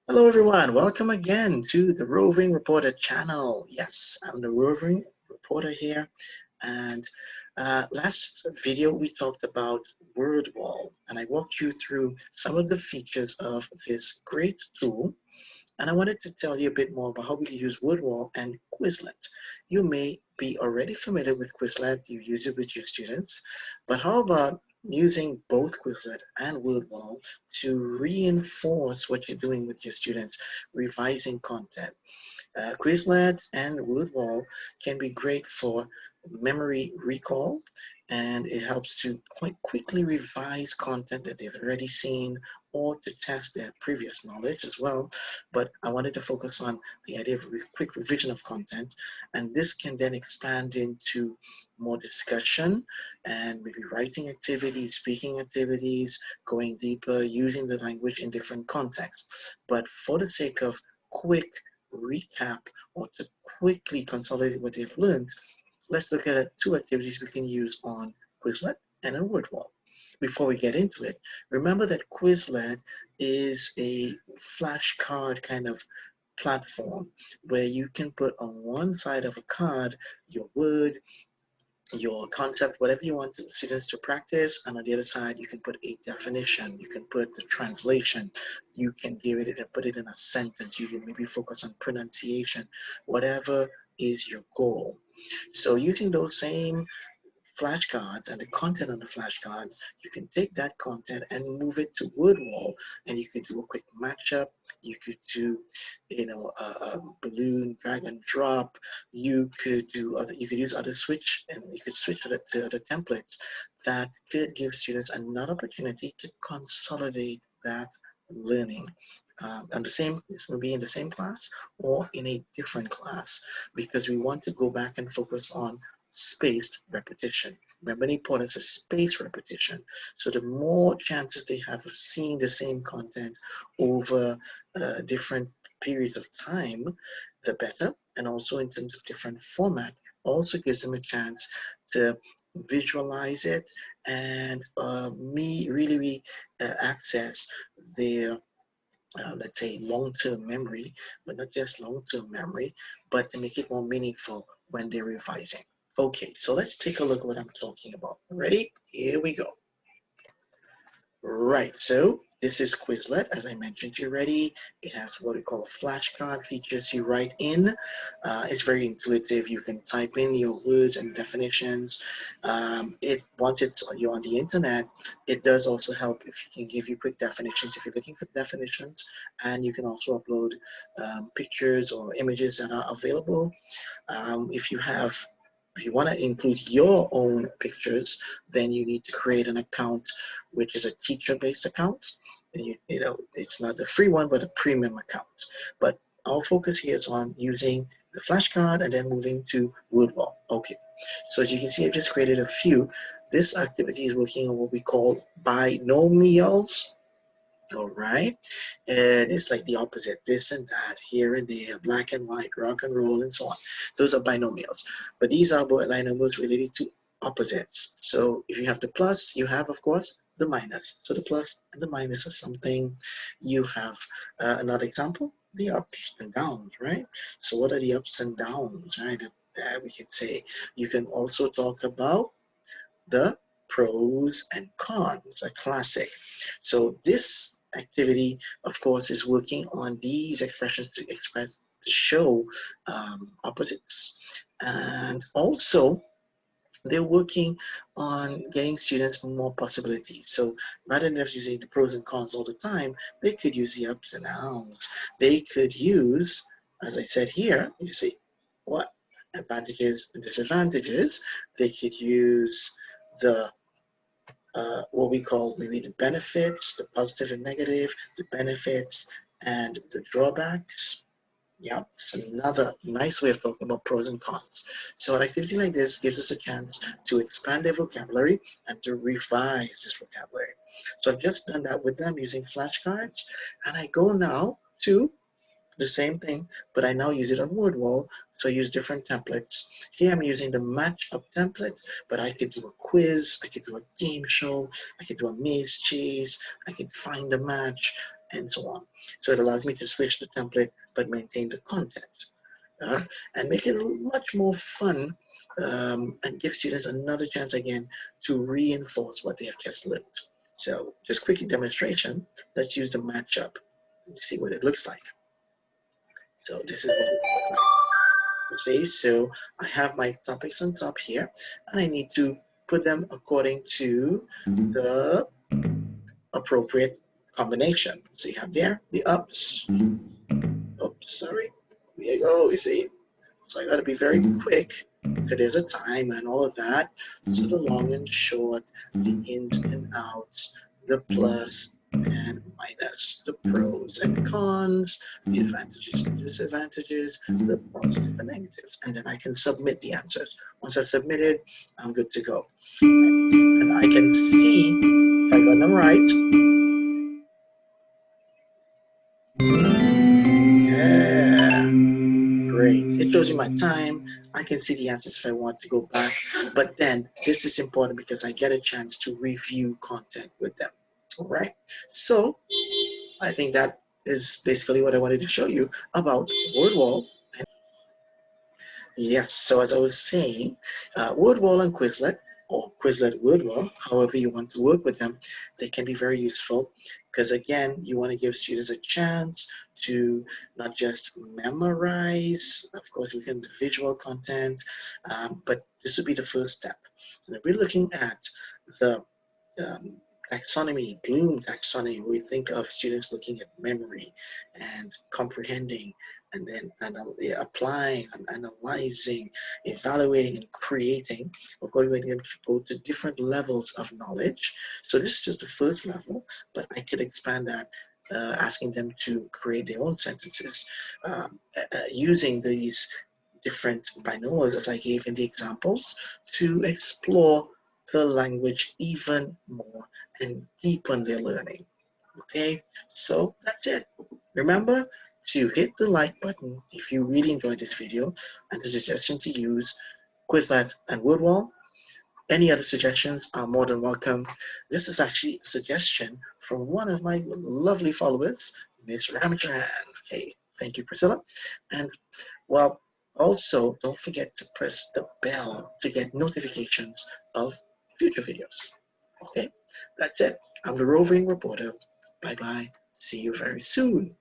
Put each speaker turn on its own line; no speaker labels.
Hello everyone, welcome again to the Roving Reporter channel. Yes, I'm the Roving Reporter here, and last video we talked about Wordwall, and I walked you through some of the features of this great tool, and I wanted to tell you a bit more about how we can use Wordwall and Quizlet. You may be already familiar with Quizlet, you use it with your students, but how about using both Quizlet and Wordwall to reinforce what you're doing with your students, revising content? Quizlet and Wordwall can be great for memory recall, and it helps to quite quickly revise content that they've already seen or to test their previous knowledge as well. But I wanted to focus on the idea of quick revision of content, and this can then expand into more discussion and maybe writing activities, speaking activities, going deeper, using the language in different contexts. But for the sake of quick recap or to quickly consolidate what they've learned, let's look at two activities we can use on Quizlet and on Wordwall. Before we get into it, remember that Quizlet is a flashcard kind of platform where you can put on one side of a card your word, your concept, whatever you want the students to practice, and on the other side you can put a definition, you can put the translation, you can give it and put it in a sentence, you can maybe focus on pronunciation, whatever is your goal. So using those same flashcards and the content on the flashcards, you can take that content and move it to Wordwall, and you could do a quick matchup. You could do, a balloon drag and drop. You could do other. You could use other switch, and you could switch to other templates that could give students another opportunity to consolidate that learning. And the same, this will be in the same class or in a different class, because we want to go back and focus on spaced repetition. Remember, the importance of spaced repetition. So the more chances they have of seeing the same content over different periods of time, the better. And also in terms of different format, also gives them a chance to visualize it and really access their let's say long-term memory, but not just long-term memory, but to make it more meaningful when they're revising. Okay, so let's take a look at what I'm talking about. Ready? Here we go. Right, so this is Quizlet, as I mentioned to you already. It has what we call flashcard features you write in. It's very intuitive. You can type in your words and definitions. Once you're on the internet, it does also help if you can give you quick definitions if you're looking for definitions, and you can also upload pictures or images that are available. If you want to include your own pictures, then you need to create an account, which is a teacher-based account. And it's not the free one, but a premium account. But our focus here is on using the flashcard and then moving to Wordwall. Okay, so as you can see, I've just created a few. This activity is working on what we call binomials. All right, and it's like the opposite, this and that, here and there, black and white, rock and roll, and so on. Those are binomials, but these are binomials related to opposites. So if you have the plus, you have, of course, the minus. So the plus and the minus of something. You have another example, the ups and downs, right? So what are the ups and downs, right? We can say. You can also talk about the pros and cons, a classic. So this activity, of course, is working on these expressions to show opposites. And also, they're working on getting students more possibilities. So rather than just using the pros and cons all the time, they could use the ups and downs. They could use, as I said here, you see, what advantages and disadvantages. They could use the what we call maybe the benefits, the positive and negative, the benefits and the drawbacks. Yeah, it's another nice way of talking about pros and cons. So an activity like this gives us a chance to expand their vocabulary and to revise this vocabulary. So I've just done that with them using flashcards, and I go now to the same thing, but I now use it on Wordwall, so I use different templates. Here I'm using the match-up template, but I could do a quiz, I could do a game show, I could do a maze chase, I could find a match, and so on. So it allows me to switch the template but maintain the content and make it much more fun and give students another chance again to reinforce what they have just learned. So just quick demonstration, let's use the matchup and see what it looks like. So this is what it looks like. You see, so I have my topics on top here, and I need to put them according to the appropriate combination. So you have there the ups. Oops, sorry. There you go. You see, so I got to be very quick because there's a time and all of that. So the long and short, the ins and outs, the plus and minus, the pros and cons, the advantages and disadvantages, the positive and negatives, and then I can submit the answers. Once I've submitted, I'm good to go. And I can see if I got them right. Yeah, great. It shows you my time. I can see the answers if I want to go back. But then this is important because I get a chance to review content with them. All right. So I think that is basically what I wanted to show you about Wordwall. Yes, so as I was saying, Wordwall and Quizlet, or Quizlet Wordwall, however you want to work with them, they can be very useful because again, you want to give students a chance to not just memorize, of course, we can do visual content, but this would be the first step. And if we're looking at the taxonomy, Bloom taxonomy, we think of students looking at memory and comprehending and then applying and analyzing, evaluating and creating. Of course, we're going to go to different levels of knowledge. So this is just the first level, but I could expand that asking them to create their own sentences using these different binomials as I gave in the examples to explore the language even more and deepen their learning. Okay, so that's it. Remember to hit the like button if you really enjoyed this video and the suggestion to use Quizlet and Wordwall. Any other suggestions are more than welcome. This is actually a suggestion from one of my lovely followers, Miss Ramachan. Hey, thank you, Priscilla. And well, also don't forget to press the bell to get notifications of future videos. Okay, that's it. I'm the roving reporter. Bye bye. See you very soon.